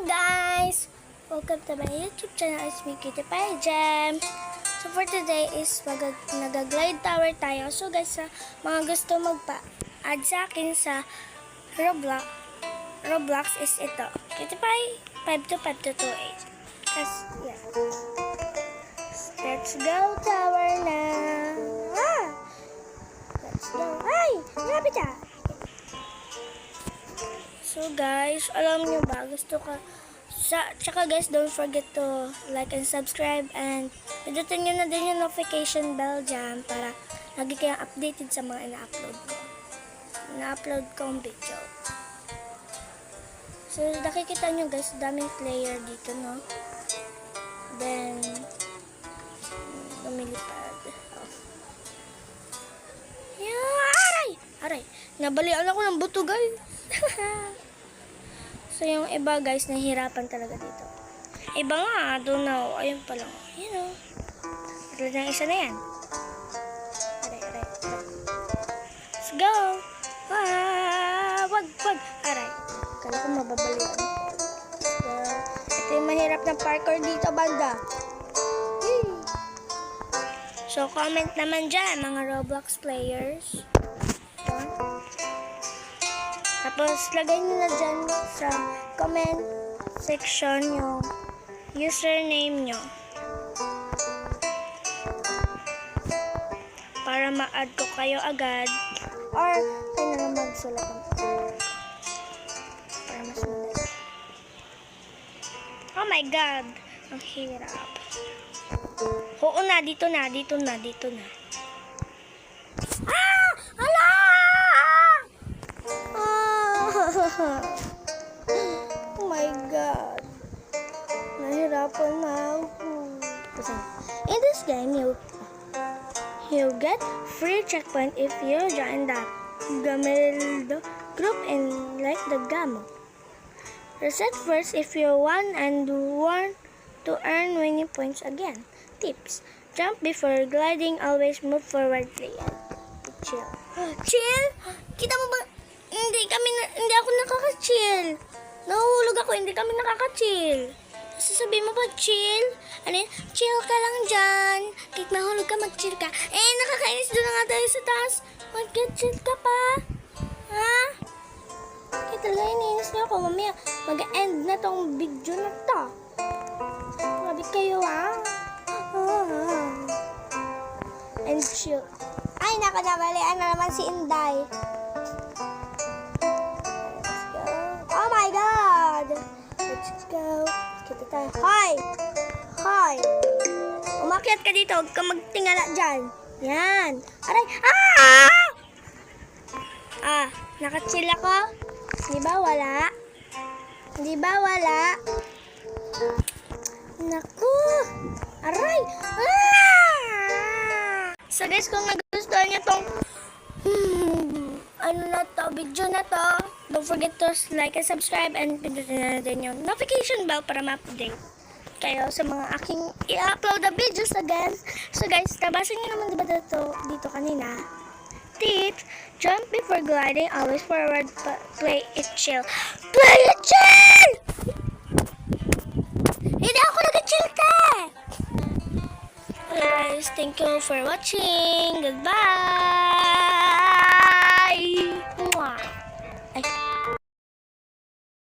guys! Welcome to my YouTube channel. It's me, Cutie Pie Jam. So for today is nag-glide tower tayo. So guys, sa mga gusto magpa-add sa akin sa Roblox is ito. Cutie Pie 52528. Kasi, yeah. Let's go tower na. Let's go. Ay! Lapit ah! So guys, alam nyo ba, tsaka guys, don't forget to like and subscribe and pindutin nyo na din yung notification bell dyan para lagi kayong updated sa mga ina-upload kong video. So nakikita nyo guys, daming player dito, no? Then lumilipad. Aray! Aray! Nabalian ako ng buto guys. So, yung iba guys, nahihirapan talaga dito. Iba nga, I don't know. Ayun pa lang. You know. Tulad ng isa na yan. Aray. Let's go! Wag! Aray. Kala ko mababalian. Let's go. Ito yung mahirap na parkour dito, banda. So, comment naman dyan, mga Roblox players. Tapos, lagay nyo na dyan sa comment section yung username nyo. Para ma-add ko kayo agad. Or, kayo na magsulat ng para mas madali. Oh my God! Ang hirap. Oo na, dito na. Hala! Oh my God. Nahirapan na ako. In this game, you get free checkpoint if you join the Gameldo group and like the Gamo. Reset first if you want and want to earn winning points again. Tips. Jump before gliding. Always move forward. Play and chill. Chill? Kita mo ba? Hindi ako nakaka-chill. Nahuhulog ako, hindi kami nakaka-chill. Sasabihin mo ba, chill? Ano yun? Chill ka lang dyan. Kahit mahulog ka, mag-chill ka. Nakakainis doon na nga tayo sa taas. Mag-chill ka pa. Ha? Kaya talaga iniinis niyo ako. Mamaya, mag-end na tong video na to. Grabe kayo, ha? And chill. Ay, nakadabalian na naman si Inday. Let's go. Kita tayo. Hoy! Umakyat ka dito. Huwag ka magtingala dyan. Yan. Aray! Nakachill ako. Di ba wala? Naku! Aray! So guys, kung nagustuhan niyo tong video na to, don't forget to like and subscribe and pindutin na din yung notification bell para ma-update kayo sa mga aking i-upload na videos again. So guys, nabasa nyo naman diba dito kanina. Tips, jump before gliding, always forward, play it chill. Play it chill! Hindi ako nag-chill ka! Okay guys, thank you for watching. Goodbye!